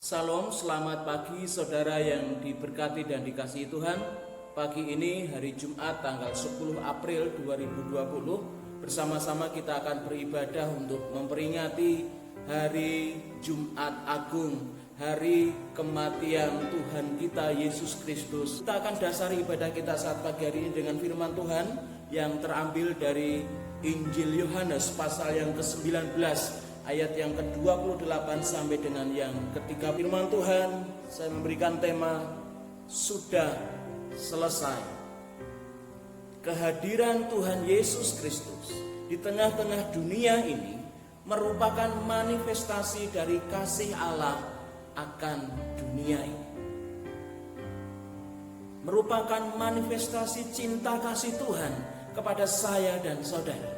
Salam, selamat pagi saudara yang diberkati dan dikasihi Tuhan. Pagi ini hari Jumat tanggal 10 April 2020, bersama-sama kita akan beribadah untuk memperingati hari Jumat Agung, hari kematian Tuhan kita Yesus Kristus. Kita akan dasari ibadah kita saat pagi hari ini dengan firman Tuhan yang terambil dari Injil Yohanes pasal yang ke-19 ayat yang ke-28 sampai dengan yang ketiga. Firman Tuhan, saya memberikan tema sudah selesai. Kehadiran Tuhan Yesus Kristus di tengah-tengah dunia ini merupakan manifestasi dari kasih Allah akan dunia ini. Merupakan manifestasi cinta kasih Tuhan kepada saya dan saudara.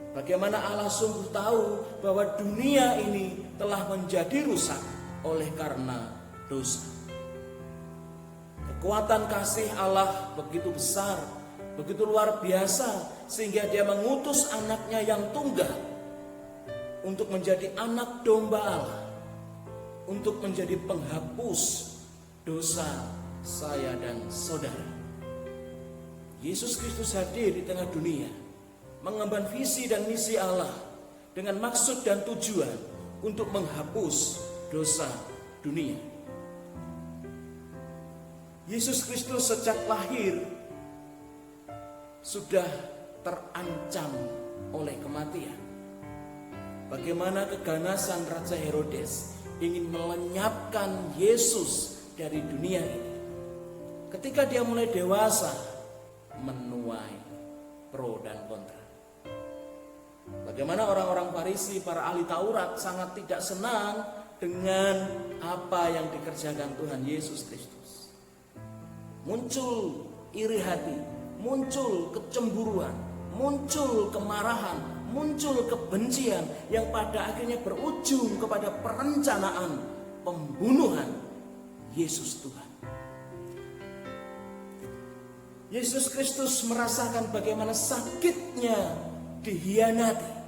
Bagaimana Allah sungguh tahu bahwa dunia ini telah menjadi rusak oleh karena dosa. Kekuatan kasih Allah begitu besar, begitu luar biasa, sehingga Dia mengutus anaknya yang tunggal untuk menjadi anak domba Allah, untuk menjadi penghapus dosa saya dan saudara. Yesus Kristus hadir di tengah dunia, mengemban visi dan misi Allah dengan maksud dan tujuan untuk menghapus dosa dunia. Yesus Kristus sejak lahir sudah terancam oleh kematian. Bagaimana keganasan Raja Herodes ingin melenyapkan Yesus dari dunia ini. Ketika dia mulai dewasa, menuai pro dan kontra. Bagaimana orang-orang Farisi, para ahli Taurat sangat tidak senang dengan apa yang dikerjakan Tuhan Yesus Kristus. Muncul iri hati, muncul kecemburuan, muncul kemarahan, muncul kebencian yang pada akhirnya berujung kepada perencanaan pembunuhan Yesus Tuhan. Yesus Kristus merasakan bagaimana sakitnya dihianati.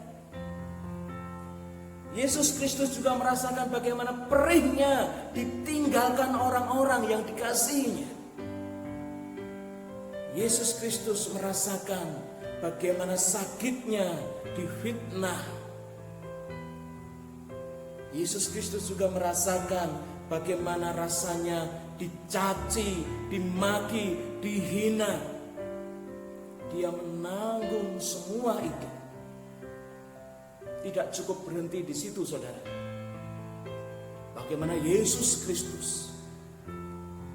Yesus Kristus juga merasakan bagaimana perihnya ditinggalkan orang-orang yang dikasihinya. Yesus Kristus merasakan bagaimana sakitnya difitnah. Yesus Kristus juga merasakan bagaimana rasanya dicaci, dimaki, dihina. Dia menanggung semua itu. Tidak cukup berhenti di situ, saudara. Bagaimana Yesus Kristus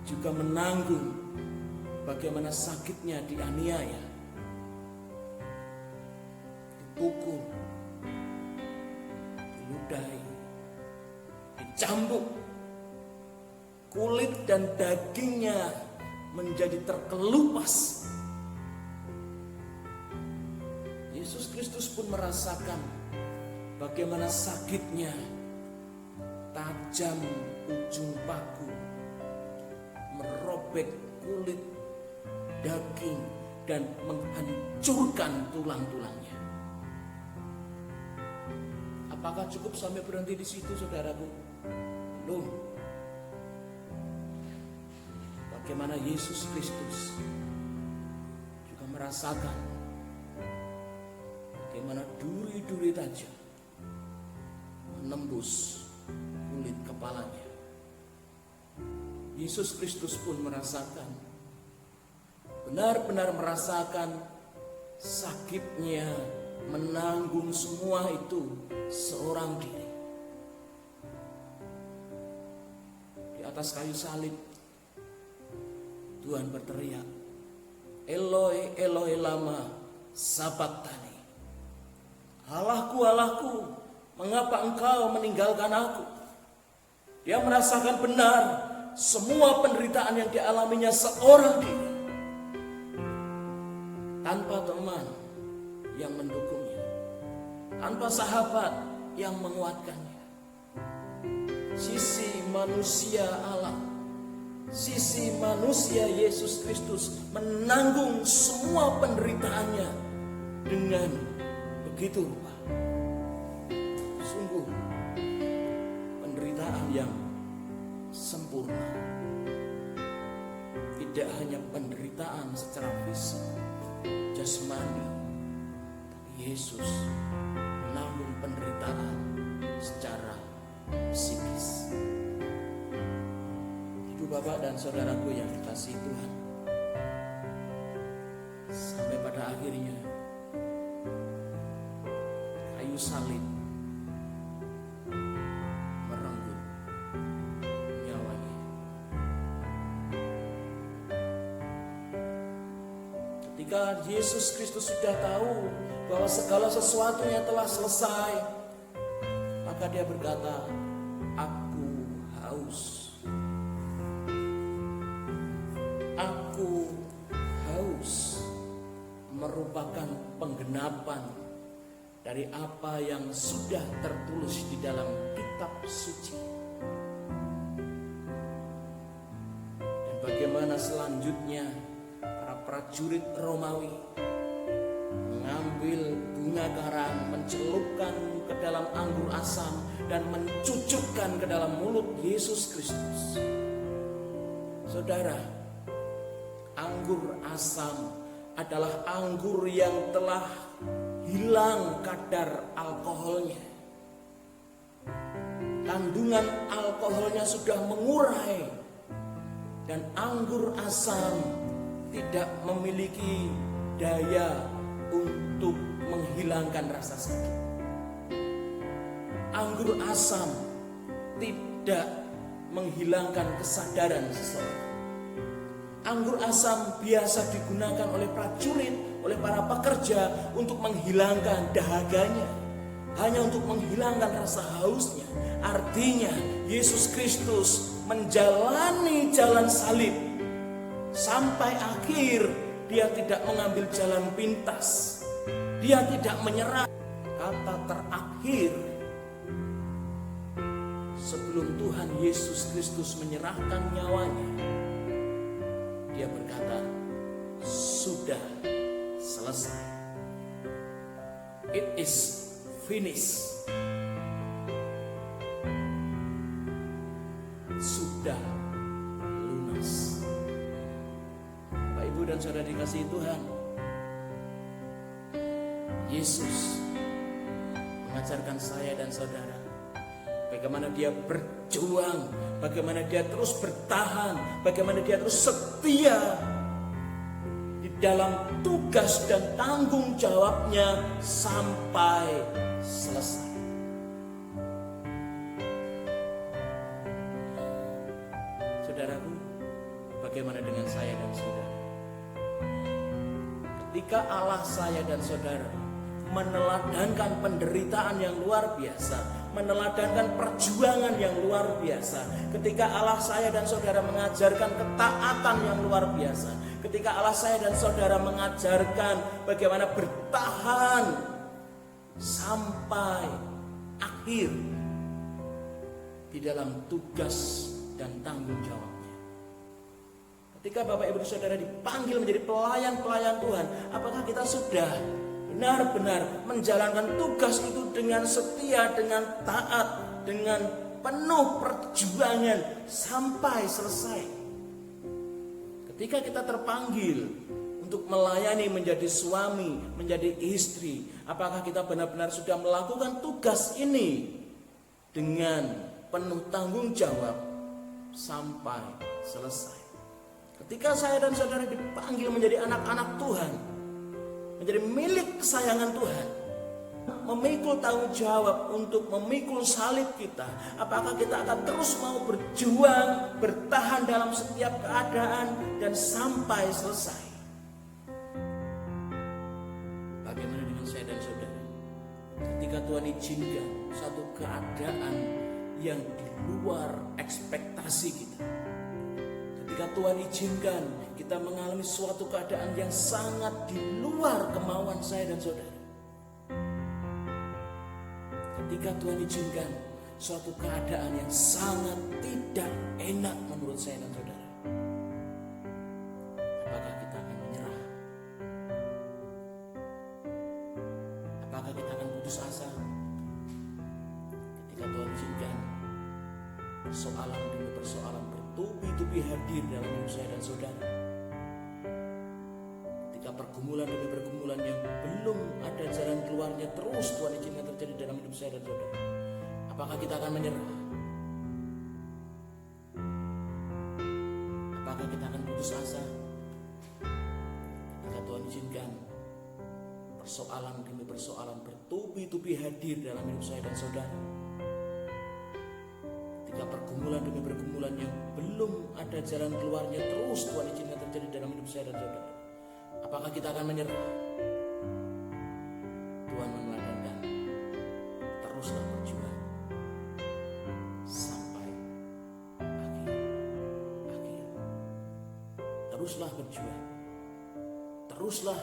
juga menanggung bagaimana sakitnya dianiaya, dipukul, diludahi, dicambuk, kulit dan dagingnya menjadi terkelupas. Yesus Kristus pun merasakan bagaimana sakitnya tajam ujung paku merobek kulit, daging, dan menghancurkan tulang-tulangnya. Apakah cukup sampai berhenti di situ, saudaraku? Belum. Bagaimana Yesus Kristus juga merasakan bagaimana duri-duri tajam menembus kulit kepalanya. Yesus Kristus pun merasakan, benar-benar merasakan sakitnya menanggung semua itu seorang diri. Di atas kayu salib, Tuhan berteriak, Eloi, Eloi lama sabachthani. Allahku, Allahku, mengapa engkau meninggalkan aku? Dia merasakan benar semua penderitaan yang dialaminya seorang diri, tanpa teman yang mendukungnya, tanpa sahabat yang menguatkannya. Sisi manusia Allah, sisi manusia Yesus Kristus menanggung semua penderitaannya dengan begitu rupa. Sungguh penderitaan yang sempurna. Tidak hanya penderitaan secara fisik, jasmani, tapi Yesus menanggung penderitaan secara psikis. Ibu, bapak, dan saudaraku yang dikasihi Tuhan, sampai pada akhirnya kayu salib merenggut nyawanya. Ketika Yesus Kristus sudah tahu bahwa segala sesuatunya telah selesai, maka dia berkata, "Aku haus. Aku haus." Merupakan penggenapan dari apa yang sudah tertulis di dalam kitab suci. Dan bagaimana selanjutnya para prajurit Romawi mengambil bunga karang, mencelupkan ke dalam anggur asam, dan mencucukkan ke dalam mulut Yesus Kristus. Saudara, anggur asam adalah anggur yang telah hilang kadar alkoholnya. Kandungan alkoholnya sudah mengurai, dan anggur asam tidak memiliki daya untuk menghilangkan rasa sakit. Anggur asam tidak menghilangkan kesadaran seseorang. Anggur asam biasa digunakan oleh prajurit, oleh para pekerja untuk menghilangkan dahaganya, hanya untuk menghilangkan rasa hausnya. Artinya Yesus Kristus menjalani jalan salib sampai akhir. Dia tidak mengambil jalan pintas, dia tidak menyerah. Kata terakhir sebelum Tuhan Yesus Kristus menyerahkan nyawanya, dia berkata, "Sudah selesai. It is finished." Sudah lunas. Bapak, Ibu, dan saudara dikasihi Tuhan, Yesus mengajarkan saya dan saudara bagaimana dia berjuang, bagaimana dia terus bertahan, bagaimana dia terus setia di dalam tugas dan tanggung jawabnya sampai selesai. Saudaraku, bagaimana dengan saya dan saudara? Ketika Allah saya dan saudara meneladankan penderitaan yang luar biasa, meneladankan perjuangan yang luar biasa, ketika Allah saya dan saudara mengajarkan ketaatan yang luar biasa, ketika Allah saya dan saudara mengajarkan bagaimana bertahan sampai akhir di dalam tugas dan tanggung jawabnya. Ketika Bapak Ibu Saudara dipanggil menjadi pelayan-pelayan Tuhan, apakah kita sudah benar-benar menjalankan tugas itu dengan setia, dengan taat, dengan penuh perjuangan sampai selesai? Ketika kita terpanggil untuk melayani, menjadi suami, menjadi istri, apakah kita benar-benar sudah melakukan tugas ini dengan penuh tanggung jawab sampai selesai? Ketika saya dan saudara dipanggil menjadi anak-anak Tuhan, menjadi milik kesayangan Tuhan, memikul tanggung jawab untuk memikul salib kita, apakah kita akan terus mau berjuang, bertahan dalam setiap keadaan dan sampai selesai? Bagaimana dengan saya dan saudara? Ketika Tuhan izinkan satu keadaan yang di luar ekspektasi kita, ketika Tuhan izinkan kita mengalami suatu keadaan yang sangat di luar kemauan saya dan saudara, ketika Tuhan izinkan suatu keadaan yang sangat tidak enak menurut saya dan saudara, apakah kita akan menyerah? Apakah kita akan putus asa? Ketika Tuhan izinkan persoalan demi persoalan bertubi-tubi hadir dalam hidup saya dan saudara. Ketika pergumulan demi pergumulan yang belum ada jalan keluarnya, terus Tuhan izinkan terjadi dalam hidup saya dan saudara. Apakah kita akan menyerah? Apakah kita akan putus asa? Ketika Tuhan izinkan persoalan demi persoalan bertubi-tubi hadir dalam hidup saya dan saudara. Ketika pergumulan demi pergumulan yang belum ada jalan keluarnya, terus Tuhan izinkan terjadi dalam hidup saya dan saudara. Apakah kita akan menyerah? Tuhan meneladangkan, teruslah berjuang sampai akhir. Teruslah berjuang. Teruslah,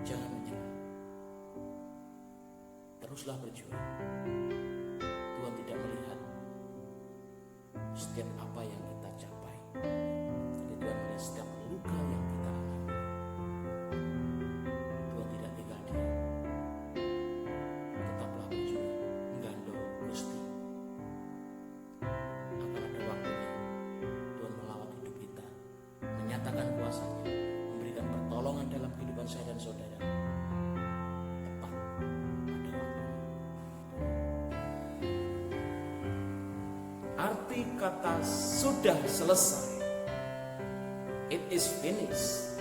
jangan menyerah. Teruslah berjuang. Tuhan tidak melihat setiap apa yang kita capai, tapi Tuhan melihat setiap luka yang kita alami. Tuhan tidak tinggal diam. Tetaplah berjuang, menggandeng Gusti. Akan ada waktunya Tuhan melawat hidup kita, menyatakan kuasa-Nya, memberikan pertolongan dalam kehidupan saya dan saudara. Tepat pada waktunya. Arti kata sudah selesai, it is finished.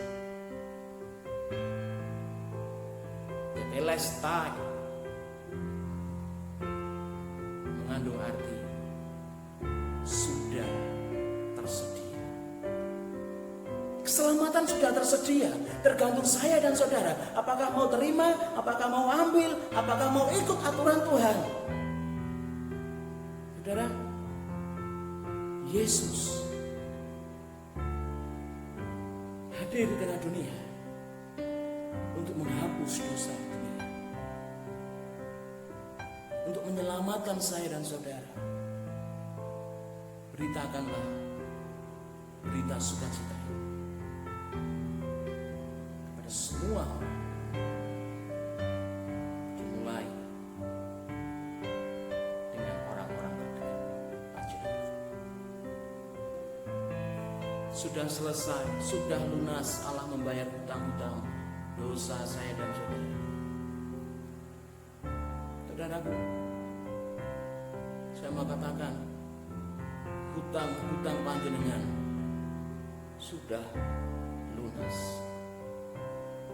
Tetelestai mengandung arti sudah tersedia. Keselamatan sudah tersedia, tergantung saya dan saudara. Apakah mau terima, apakah mau ambil, apakah mau ikut aturan Tuhan. Saudara, Yesus hadir di tengah dunia untuk menghapus dosa dunia, untuk menyelamatkan saya dan saudara. Beritakanlah berita sukacita kepada semua orang, dimulai dengan orang-orang terdekat. Sudah selesai, sudah lunas. Allah membayar hutang-hutang dosa saya dan saudara. Saudaraku, saya mau katakan, hutang-hutang panjenengan sudah lunas.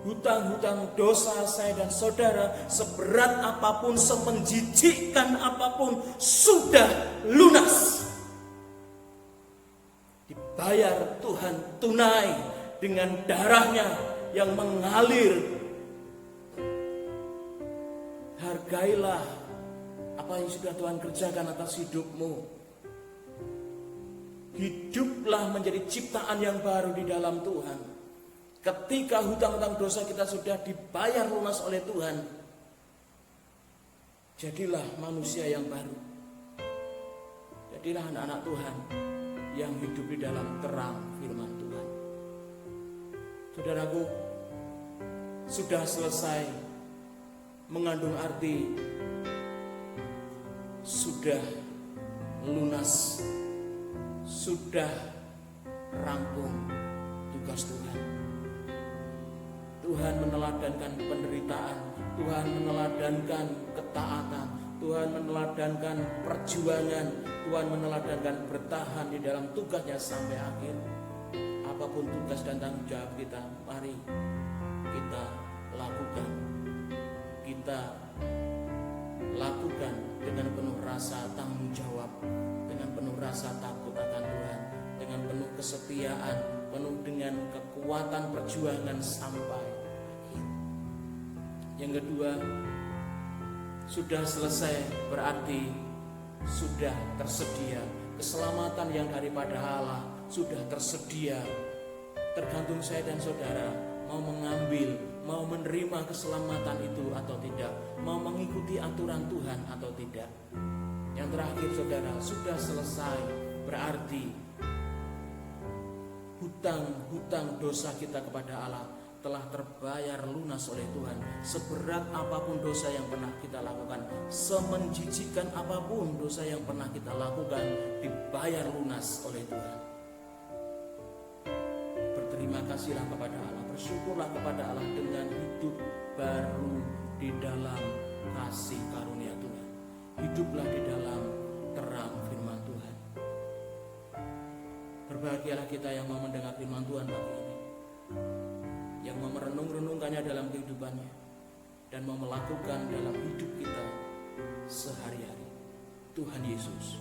Hutang-hutang dosa saya dan saudara, seberat apapun, semenjijikkan apapun, sudah lunas. Dibayar Tuhan tunai dengan darah-Nya yang mengalir. Hargailah apa yang sudah Tuhan kerjakan atas hidupmu. Hiduplah menjadi ciptaan yang baru di dalam Tuhan. Ketika hutang-hutang dosa kita sudah dibayar lunas oleh Tuhan, jadilah manusia yang baru. Jadilah anak-anak Tuhan yang hidup di dalam terang firman Tuhan. Saudaraku, sudah selesai mengandung arti sudah lunas, sudah rampung tugas Tuhan. Tuhan meneladankan penderitaan, Tuhan meneladankan ketaatan, Tuhan meneladankan perjuangan, Tuhan meneladankan bertahan di dalam tugasnya sampai akhir. Apapun tugas dan tanggung jawab kita, mari kita lakukan. Kita lakukan dengan penuh rasa tanggung jawab, dengan penuh rasa takut akan Tuhan, dengan penuh kesetiaan, penuh dengan kekuatan perjuangan sampai akhir. Yang kedua, sudah selesai berarti sudah tersedia. Keselamatan yang daripada Allah sudah tersedia. Tergantung saya dan saudara mau mengambil, mau menerima keselamatan itu atau tidak, mau mengikuti aturan Tuhan atau tidak. Yang terakhir saudara, sudah selesai berarti hutang-hutang dosa kita kepada Allah telah terbayar lunas oleh Tuhan. Seberat apapun dosa yang pernah kita lakukan, semenjijikan apapun dosa yang pernah kita lakukan, dibayar lunas oleh Tuhan. Berterima kasihlah kepada Allah, bersyukurlah kepada Allah dengan hidup baru di dalam kasih karunia Tuhan. Hiduplah di dalam terang firman Tuhan. Berbahagialah kita yang mau mendengar firman Tuhan pagi ini, yang mau merenung-renungkannya dalam kehidupannya, dan mau melakukan dalam hidup kita sehari-hari. Tuhan Yesus